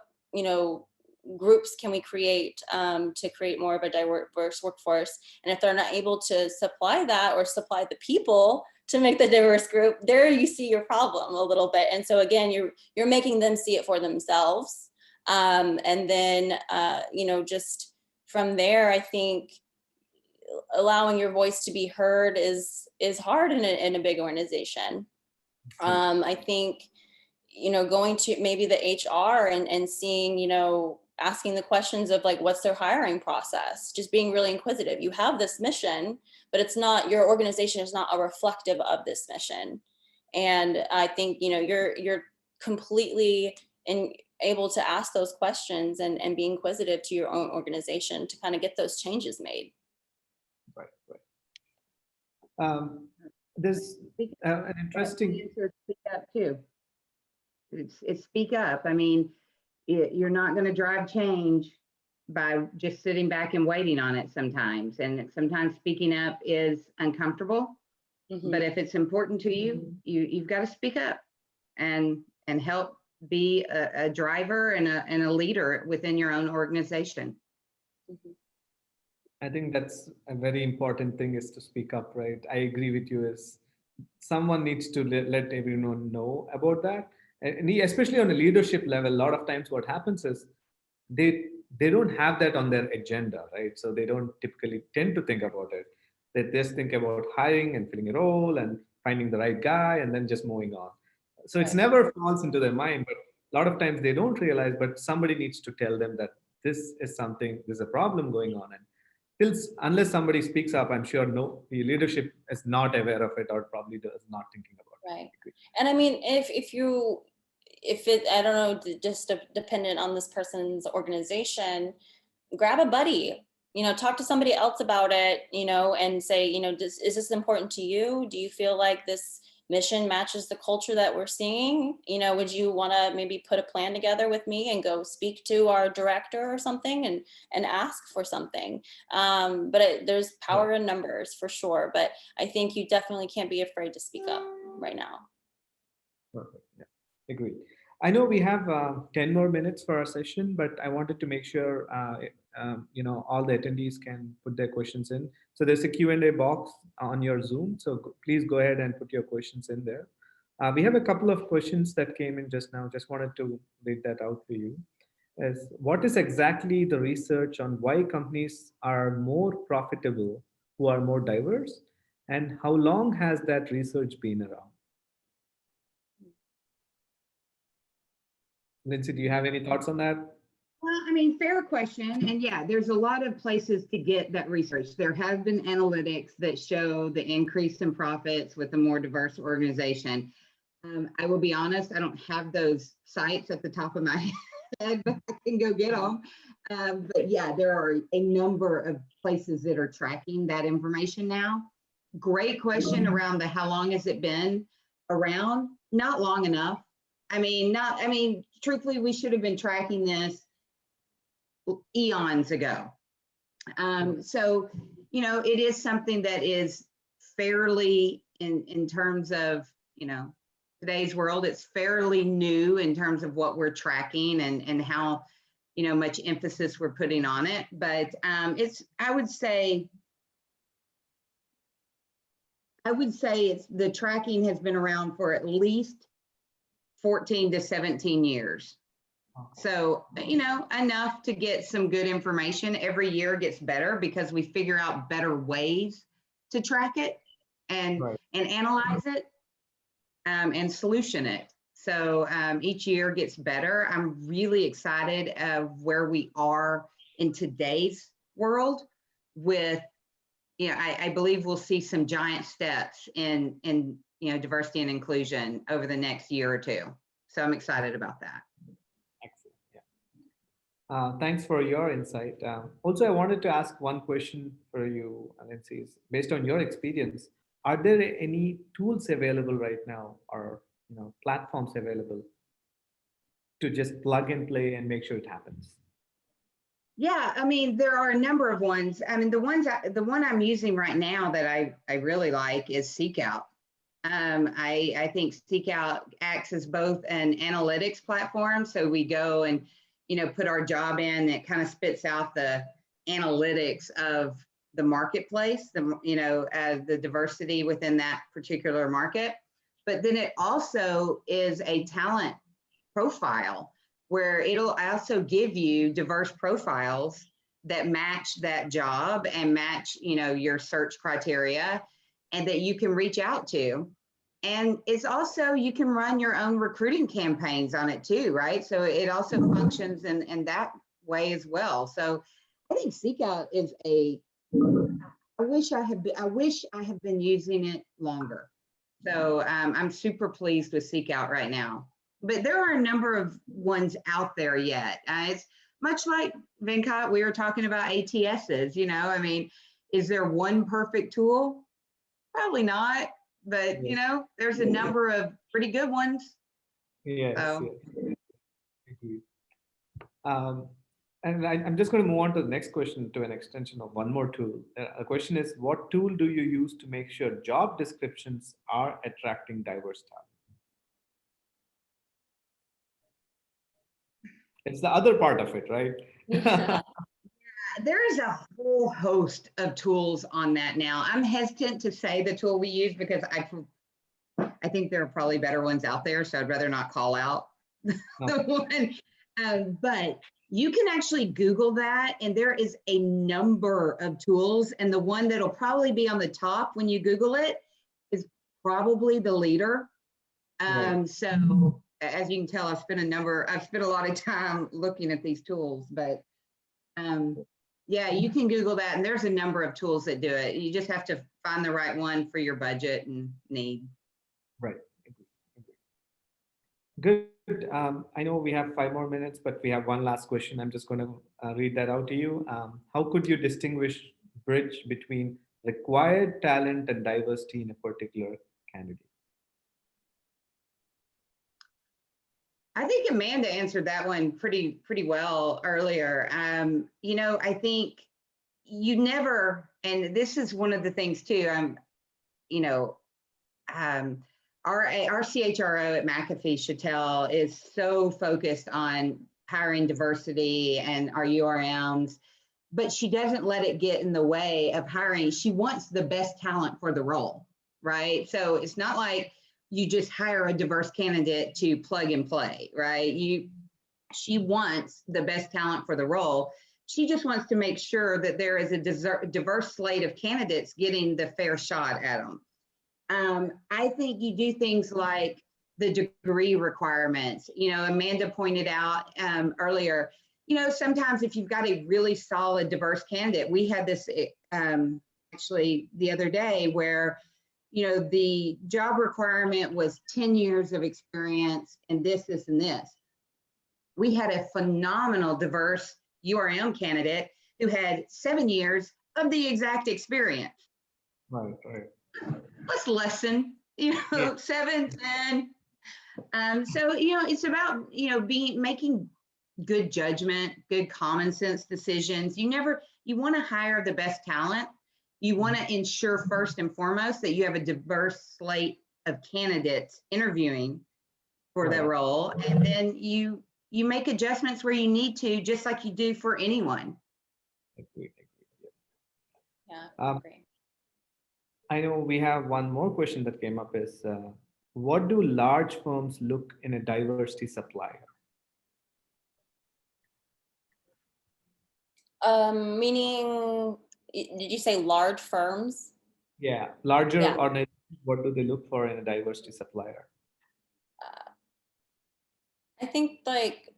groups can we create to create more of a diverse workforce? And if they're not able to supply that or supply the people to make the diverse group, there you see your problem a little bit. And so again, you're making them see it for themselves. And then, just from there, I think allowing your voice to be heard is hard in a big organization. I think, going to maybe the HR and seeing, asking the questions of like, what's their hiring process? Just being really inquisitive. You have this mission, but it's not, your organization is not a reflective of this mission. And I think, you're completely able to ask those questions and be inquisitive to your own organization to kind of get those changes made. Right. There's an interesting. Speak up too. It's speak up. I mean, you're not going to drive change by just sitting back and waiting on it sometimes. And sometimes speaking up is uncomfortable. Mm-hmm. But if it's important to you, you've got to speak up and help be a driver and a leader within your own organization. Mm-hmm. I think that's a very important thing, is to speak up, right? I agree with you. Is someone needs to let everyone know about that. And especially on a leadership level, a lot of times what happens is they don't have that on their agenda, right? So they don't typically tend to think about it. They just think about hiring and filling a role and finding the right guy and then just moving on. So it's Right. never falls into their mind, but a lot of times they don't realize, but somebody needs to tell them that this is something, there's a problem going on. And unless somebody speaks up, I'm sure the leadership is not aware of it or probably does not thinking about Right. it. And I mean, if it, I don't know, just dependent on this person's organization, grab a buddy, talk to somebody else about it, and say, is this important to you? Do you feel like this mission matches the culture that we're seeing? Would you want to maybe put a plan together with me and go speak to our director or something and ask for something? But there's power in numbers for sure. But I think you definitely can't be afraid to speak up right now. Perfect. Yeah, agreed. I know we have 10 more minutes for our session, but I wanted to make sure all the attendees can put their questions in. So there's a Q&A box on your Zoom. So please go ahead and put your questions in there. We have a couple of questions that came in just now. Just wanted to read that out for you. What is exactly the research on why companies are more profitable who are more diverse? And how long has that research been around? Lindsay, do you have any thoughts on that? Well, I mean, fair question. And yeah, there's a lot of places to get that research. There have been analytics that show the increase in profits with a more diverse organization. I will be honest, I don't have those sites at the top of my head, but I can go get them. But yeah, there are a number of places that are tracking that information now. Great question around the how long has it been around? Not long enough. I mean, truthfully, we should have been tracking this eons ago. So, it is something that is fairly in terms of, today's world, it's fairly new in terms of what we're tracking and how, much emphasis we're putting on it. But I would say the tracking has been around for at least 14 to 17 years. So, enough to get some good information. Every year gets better because we figure out better ways to track it and analyze it and solution it. So each year gets better. I'm really excited of where we are in today's world with, I believe we'll see some giant steps in diversity and inclusion over the next year or two. So I'm excited about that. Excellent. Yeah. Thanks for your insight. Also, I wanted to ask one question for you, Lindsay. Based on your experience, are there any tools available right now, or platforms available to just plug and play and make sure it happens? Yeah, I mean, there are a number of ones. I mean, the one I'm using right now that I really like is Seek Out. I think Seek Out acts as both an analytics platform. So we go and, put our job in, it kind of spits out the analytics of the marketplace, the diversity within that particular market. But then it also is a talent profile where it'll also give you diverse profiles that match that job and match, your search criteria, and that you can reach out to. And it's also, you can run your own recruiting campaigns on it too, right? So it also functions in that way as well. So I think Seek Out is I wish I have been using it longer. So I'm super pleased with Seek Out right now. But there are a number of ones out there yet. It's much like Venkat, we were talking about ATSs, I mean, is there one perfect tool? Probably not, but there's a number of pretty good ones. Yes. So. Yes. Agreed. And I'm just going to move on to the next question, to an extension of one more tool. The question is, what tool do you use to make sure job descriptions are attracting diverse talent? It's the other part of it, right? Yeah. There is a whole host of tools on that now. I'm hesitant to say the tool we use because I think there are probably better ones out there, so I'd rather not call out the one. But You can actually Google that, and there is a number of tools, and the one that'll probably be on the top when you Google it is probably the leader. So as you can tell, I've spent a lot of time looking at these tools, but yeah, you can Google that, and there's a number of tools that do it. You just have to find the right one for your budget and need. Right. Good. I know we have 5 more minutes, but we have one last question. I'm just going to read that out to you. How could you distinguish, bridge between required talent and diversity in a particular candidate? I think Amanda answered that one pretty well earlier. You know, I think you never, and this is one of the things too. You know, our CHRO at McAfee, Chattel, is so focused on hiring diversity and our URMs, but she doesn't let it get in the way of hiring. She wants the best talent for the role, right? So it's not like you just hire a diverse candidate to plug and play, right? She wants the best talent for the role. She just wants to make sure that there is a diverse slate of candidates getting the fair shot at them. I think you do things like the degree requirements. You know, Amanda pointed out earlier, you know, sometimes if you've got a really solid diverse candidate, we had this actually the other day where, you know, the job requirement was 10 years of experience and this, and this. We had a phenomenal diverse URM candidate who had 7 years of the exact experience. Right. Let's lessen, you know, yeah. 7, 10. So, you know, it's about, you know, making good judgment, good common sense decisions. You want to hire the best talent. You want to ensure first and foremost that you have a diverse slate of candidates interviewing for the role. And then you make adjustments where you need to, just like you do for anyone. Yeah, great. I know we have one more question that came up is, what do large firms look in a diversity supplier? Meaning, did you say large firms? Yeah, larger organizations, what do they look for in a diversity supplier? I think like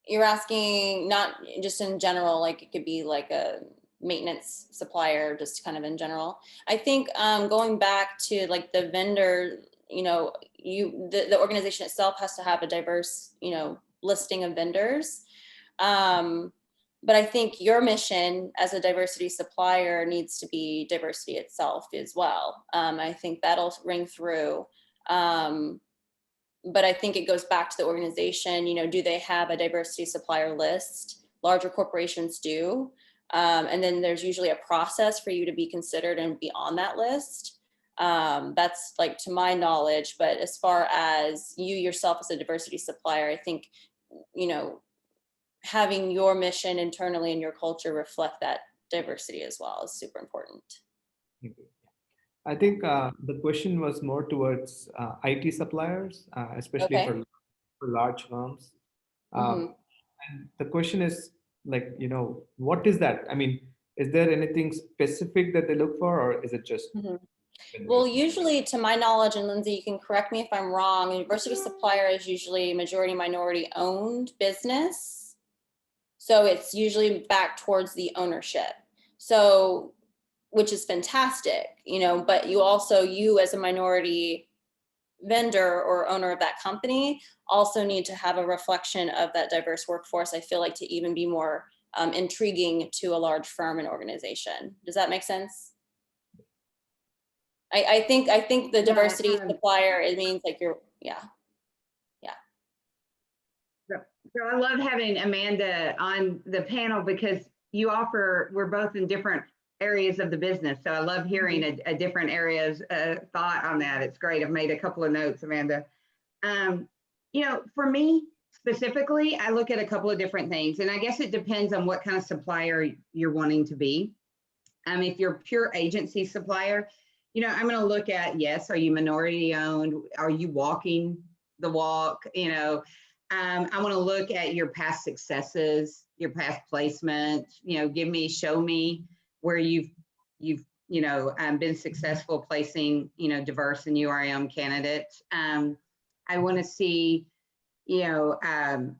you're asking not just in general, like it could be like a maintenance supplier, just kind of in general. I think going back to like the vendor, you know, the organization itself has to have a diverse, you know, listing of vendors. But I think your mission as a diversity supplier needs to be diversity itself as well. I think that'll ring through. But I think it goes back to the organization, you know, do they have a diversity supplier list? Larger corporations do. And then there's usually a process for you to be considered and be on that list. That's like to my knowledge, but as far as you yourself as a diversity supplier, I think, you know, having your mission internally and your culture reflect that diversity as well is super important. I think the question was more towards IT suppliers, especially for large firms. And the question is like, you know, what is that? I mean, is there anything specific that they look for, or is it just? Well, usually to my knowledge, and Lindsay, you can correct me if I'm wrong, a diversity supplier is usually majority minority owned business. So it's usually back towards the ownership. So, which is fantastic, you know, but you as a minority vendor or owner of that company also need to have a reflection of that diverse workforce, I feel like, to even be more intriguing to a large firm and organization. Does that make sense? I think the diversity supplier, it means like you're, So I love having Amanda on the panel because we're both in different areas of the business. So I love hearing a different areas thought on that. It's great. I've made a couple of notes, Amanda. You know, for me specifically, I look at a couple of different things, and I guess it depends on what kind of supplier you're wanting to be. If you're a pure agency supplier, you know, I'm going to look at, yes, are you minority owned? Are you walking the walk? You know, I want to look at your past successes. your past placement, show me where you've been successful placing, diverse and URM candidates. I want to see, in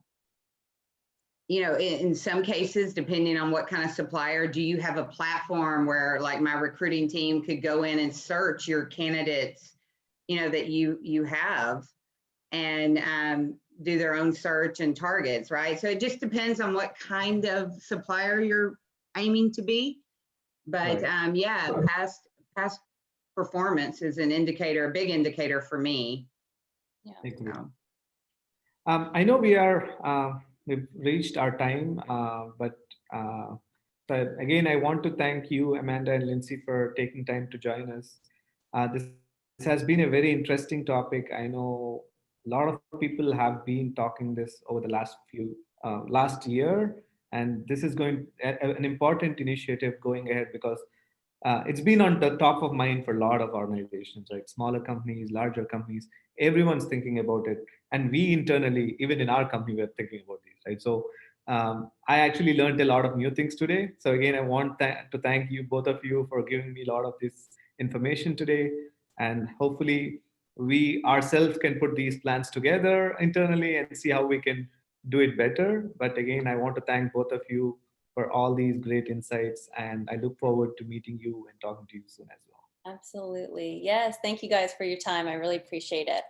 some cases, depending on what kind of supplier, do you have a platform where like my recruiting team could go in and search your candidates, that you have, and do their own search and targets, right? So it just depends on what kind of supplier you're aiming to be. But Right. yeah, past performance is an indicator, a big indicator for me. Yeah. Agree. So. I know we've reached our time, but again, I want to thank you, Amanda and Lindsay, for taking time to join us. This has been a very interesting topic. I know a lot of people have been talking this over the last year, and this is an important initiative going ahead because it's been on the top of mind for a lot of organizations, right? Smaller companies, larger companies, everyone's thinking about it. And we internally, even in our company, we're thinking about these, right? So I actually learned a lot of new things today. So again, I want to thank you, both of you, for giving me a lot of this information today. And hopefully we ourselves can put these plans together internally and see how we can do it better. But again, I want to thank both of you for all these great insights. And I look forward to meeting you and talking to you soon as well. Absolutely. Yes. Thank you guys for your time. I really appreciate it.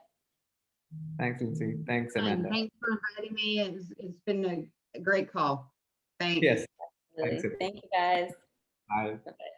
Thanks, Lindsay. Thanks, Amanda. Thanks for inviting me. It's been a great call. Thanks. Yes. Absolutely. Thanks. Thank you guys. Bye. Bye-bye.